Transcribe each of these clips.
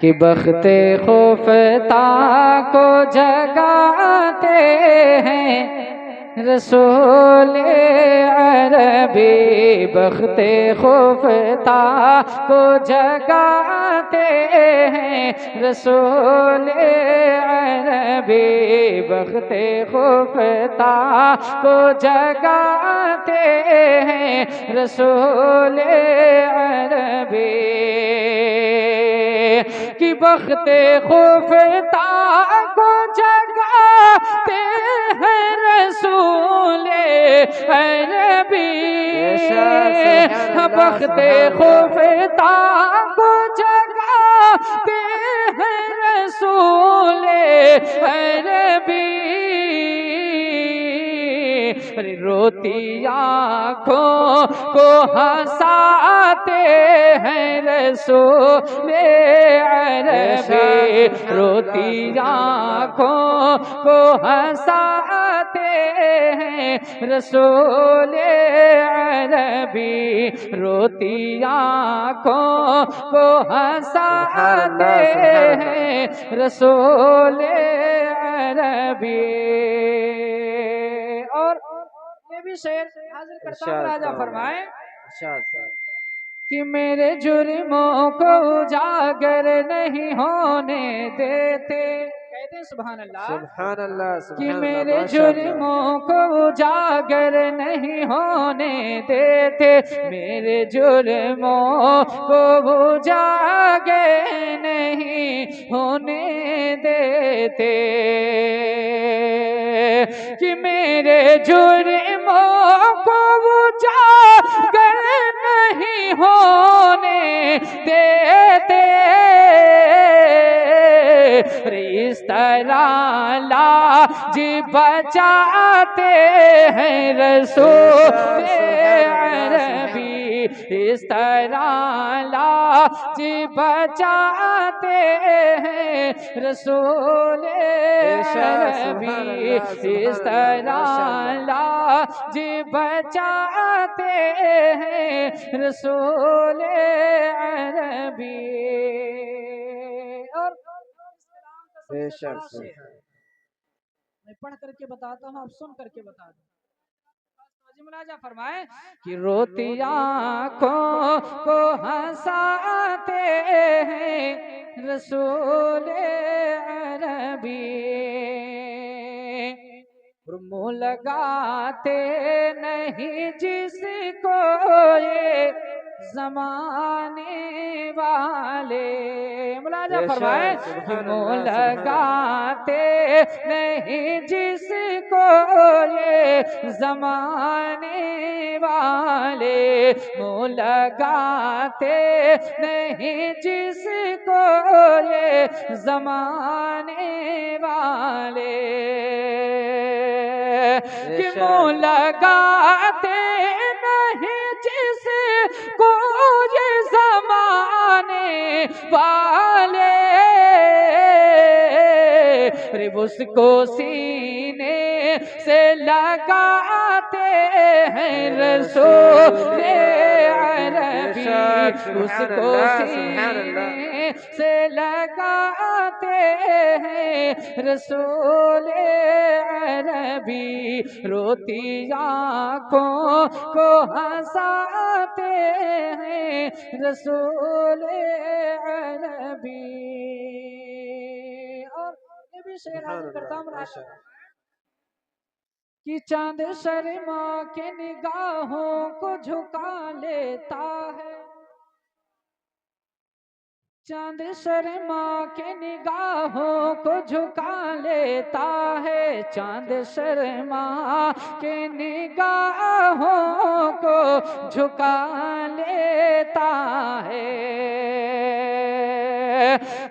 کہ بخت خفتہ کو جگاتے ہیں رسول عربی، بخت خفتہ کو جگاتے ہیں رسول عربی، بخت خفتہ کو جگاتے ہیں رسول عربی، کہ بخت خفتہ کو جگاتے ہیں رسول عربی، بخت خفتہ کو جگاتے ہیں رسول عربی، روتی آنکھوں کو ہنساتے ہیں رسول عربی، روتی آنکھوں کو ہنساتے ہیں رسول عربی، روتی آنکھوں کو ہنساتے ہیں رسول عربی۔ اور یہ بھی شعر حاضر کرتا ہوں، راجہ فرمائیں کہ میرے جرموں کو اجاگر نہیں ہونے دیتے، کہتے ہیں سبحان اللہ، سبحان اللہ، کہ میرے جرموں کو اجاگر نہیں ہونے دیتے، میرے جرموں کو اجاگر نہیں ہونے دیتے، کہ میرے جرموں کو اجاگر نہیں ہونے دیتے، اس طرح لاج بچاتے ہیں رسول عربی، اس طرح لاج بچاتے ہیں رسول عربی، اس طرح لاج بچاتے ہیں رسول عربی۔ اور میں پڑھ کر کے بتاتا ہوں، آپ سن کر کے بتا دیں، ملاحظہ فرمائیں کہ روتی آنکھوں کو ہنساتے ہیں رسول عربی، منہ لگاتے نہیں جس کو یہ زمانے والے، ملاحظہ فرمائیں کہ منہ لگاتے نہیں جس کو یہ زمانے والے، منہ لگاتے نہیں جس کو یہ زمانے والے، کہ منہ لگاتے نہیں جس کو یہ زمانے والے، اس کو سینے سے لگاتے ہیں رسول عربی، اس کو سینے سے لگاتے ہیں رسول عربی، روتی آنکھوں کو ہنساتے ہیں رسول عربی۔ اور یہ بھی شعر حاضر کرتا ہوں، کہ چاند شرما کے نگاہوں کو جھکا لیتا ہے، چاند شرما کے نگاہوں کو جھکا لیتا ہے، چاند شرما کے نگاہوں کو جھکا لیتا ہے،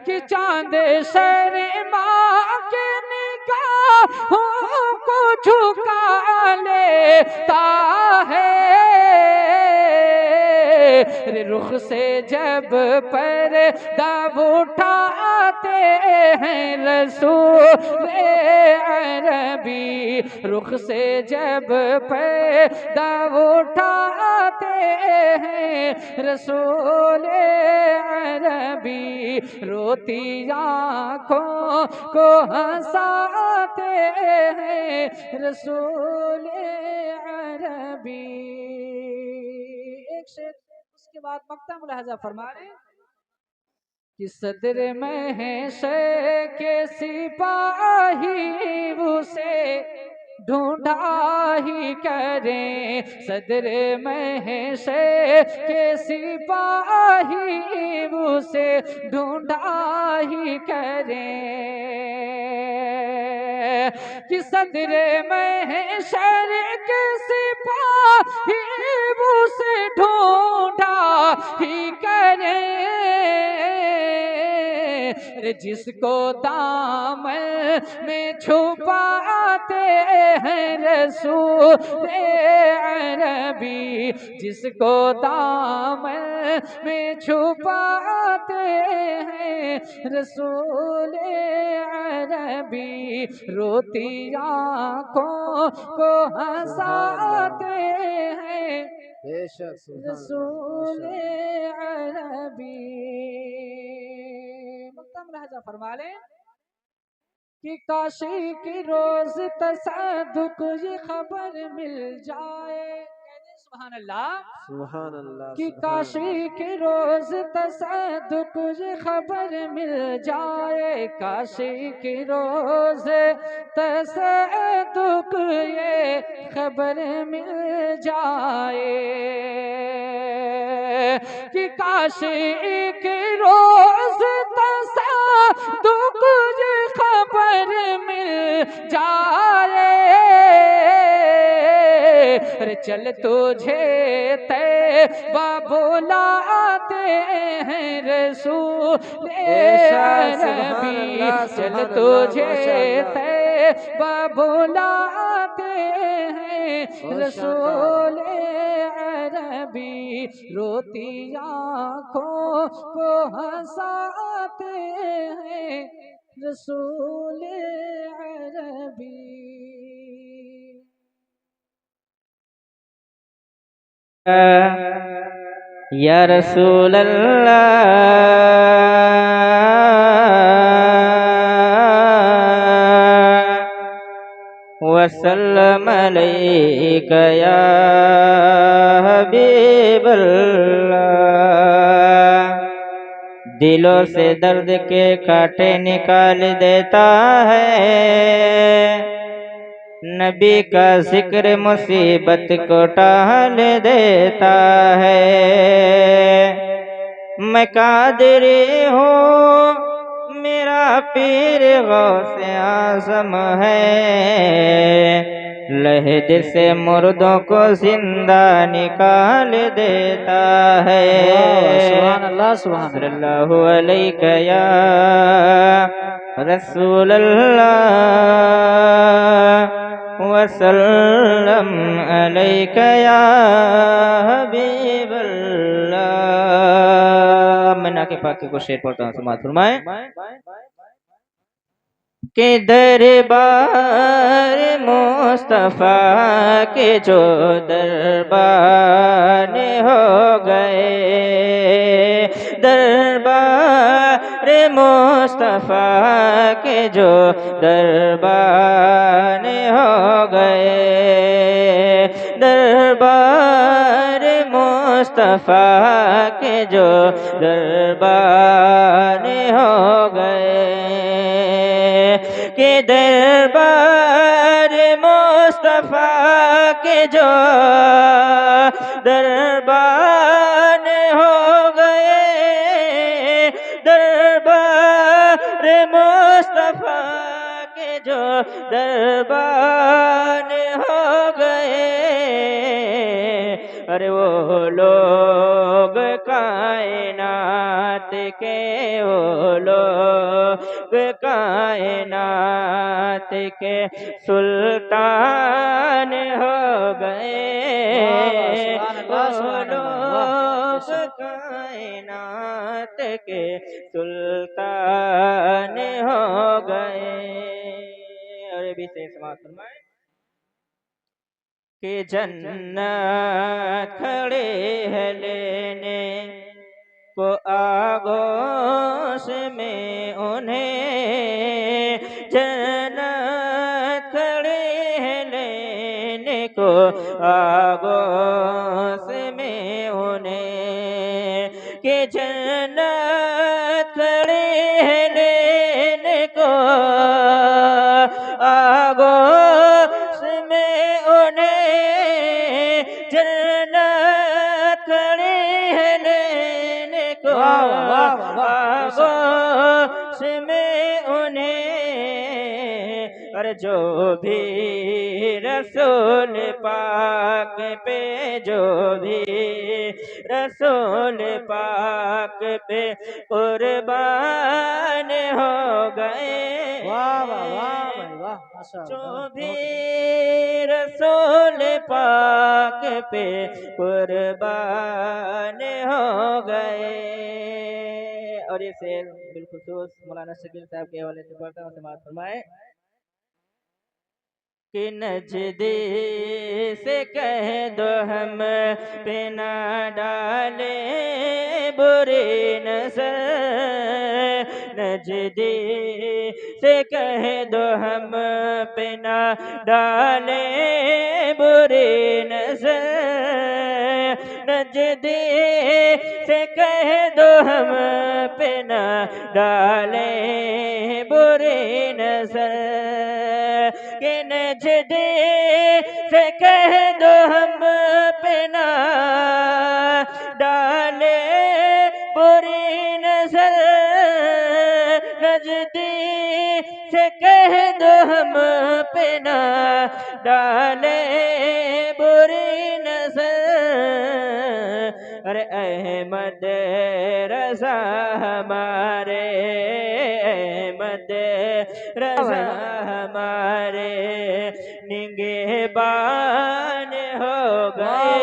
کہ چاند شرما کے نگاہوں کو جھکا لیتا ہے، رخ سے جب پردہ اٹھاتے ہیں رسول عربی، رخ سے جب پردہ اٹھاتے ہیں رسول عربی روتی آنکھوں کو ہنساتے ہیں رسول عربی. ایک شعر اس کے بعد مقطع ملاحظہ فرما رہے کہ صدر محشر کے سپاہی اسے ڈھونڈا ہی کریں. صدر محشر کے سپاہی اسے ڈھونڈا ہی کریں کہ صدر محشر کے سپاہی اسے ڈھونڈا ہی کریں جس کو دامن میں چھپاتے ہیں رسول عربی. جس کو دامن میں چھپاتے ہیں رسول عربی روتی آنکھوں کو ہنساتے ہیں رسول عربی. ملاحظہ فرما لیں کہ کاشی کی روز تصدق یہ خبر مل جائے. سبحان اللہ سبحان اللہ. کہ کاشی کی روز تصدق یہ خبر مل جائے. کاشی کی روز تصدق یہ خبر مل جائے کہ کاشی کی روز تصدق یہ خبر مل جائے. چل تجھے طیبہ بلاتے ہیں رسول عربی. چل تجھے طیبہ بلاتے ہیں رسول عربی روتی آنکھوں کو ہنساتے ہیں رسول عربی. یا رسول اللہ وسلم علیک یا حبیب اللہ. دلوں سے درد کے کانٹے نکال دیتا ہے. نبی کا ذکر مصیبت کو ٹال دیتا ہے. میں قادری ہوں میرا پیر غوث اعظم ہے. لہد سے مردوں کو زندہ نکال دیتا ہے. سبحان اللہ سبحان صلی اللہ علیہ یا رسول اللہ وسلم علیک یا حبیب اللہ. میں ناکہ پاک کو شعر پڑھتا ہوں سماعت فرمائیں کہ دربار مصطفیٰ کے جو دربان ہو گئے. دربار مصطفیٰ کے جو دربان ہو گئے. دربار مصطفیٰ کے جو دربان ہو گئے. کہ دربار مصطفیٰ کے جو دربان ہو گئے. دربار مصطفیٰ کے جو دربان ہو گئے. ارے وہ لوگ کائنات کے وہ لوگ کائنات کے سلطان ہو گئے. وہ لوگ کائنات کے سلطان ہو گئے. اور یہ بھی صحیح سماعت فرمائیں کہ جنت کھڑے ہے لینے کو آغوش میں انہیں جنت کھڑی ہے لینے کو آغوش میں انہیں کہ جنت کھڑی ہے لینے کو آغوش میں انہیں جنت کھڑی ہے لینے کو آغوش میں انہیں اور جو بھی رسول پاک پہ جو بھی رسول پاک پہ قربان ہو گئے جو بھی رسول پاک پہ قربان ہو گئے. اور یہ شعر بالخصوص مولانا شکیل صاحب کے حوالے سے پڑھتا ہوں، سماعت فرمائیں کہ نجدی سے کہہ دو ہم پہ نہ ڈالے بری نظر، نجدی سے کہہ دو ہم پہ نہ ڈالے بری نظر، نجدی سے کہہ دو ہم پہ نہ ڈالے بری نظر، کہ نجدی سے کہہ دو ہم پہ نہ ڈالے بری نظر، نجدی سے کہہ دو ہم پہ نہ ڈالے بری نظر. ارے احمد رضا ہمارے، احمد رضا ہمارے نگہبان ہو گئے.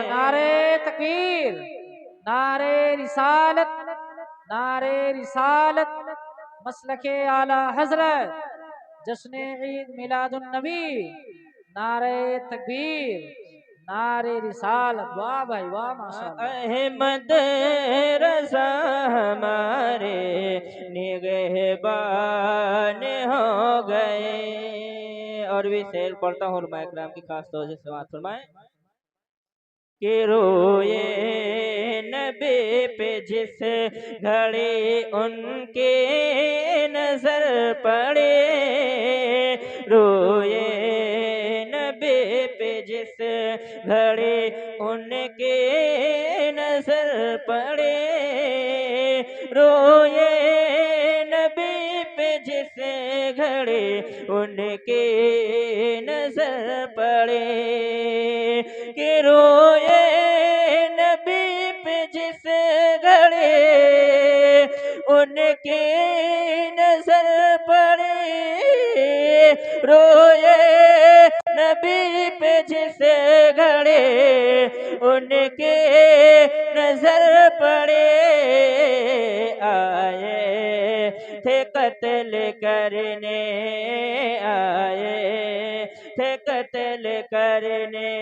نعرے تکبیر، نعرے رسالت، نعرے رسالت، مسلک اعلی حضرت، جشن عید میلاد النبی، نعرے تکبیر، نعرے رسالت. واہ بھائی واہ، ماشاءاللہ. احمد رضا ہمارے نگہبان ہو گئے. اور بھی شعر پڑھتا ہوں، علماء اکرام کی خاص توجہ سے سماعت فرمائیں کہ روئے نبی پہ جس گھڑی ان کے نظر پڑے، روئے نبی پہ جس گھڑی ان کے نظر پڑے، روئے نبی پہ جس گھڑی ان کے نظر پڑے، کہ روئے نبی پہ جس گھڑی ان کی نظر پڑے، روئے نبی پہ جس گھڑی ان کی نظر پڑے، آئے تھے قتل کرنے، آئے تھے قتل کرنے،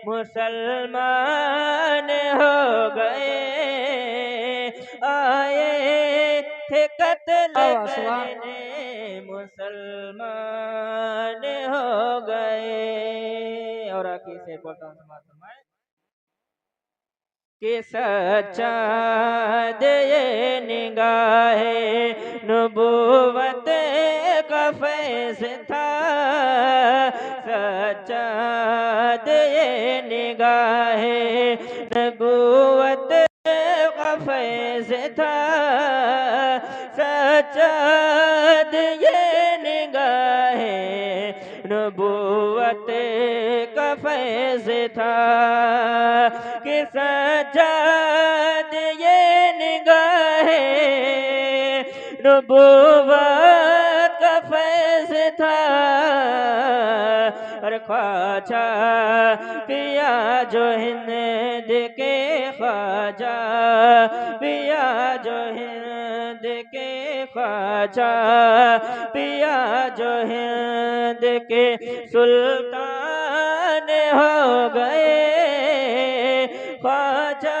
مسلمان ہو گئے، آئے تھے قتل کرنے، مسلمان ہو گئے. اور آخر سے پڑھتا ہوں، سماعت فرمائیں کہ سچا دے نگاہ نبوت کا فیض تھا، سچا دے نگاہ نبوت کا فیض تھا، سچا دے نگاہ نبوت کا فیض تھا، کہ سجاد یہ نگاہ نبوت کا فیض تھا. اور خواجہ پیا جو ہند کے، خواجہ پیا جو ہند کے، خواجہ پیا جو ہند کے سلطان ہو گئے، خواجہ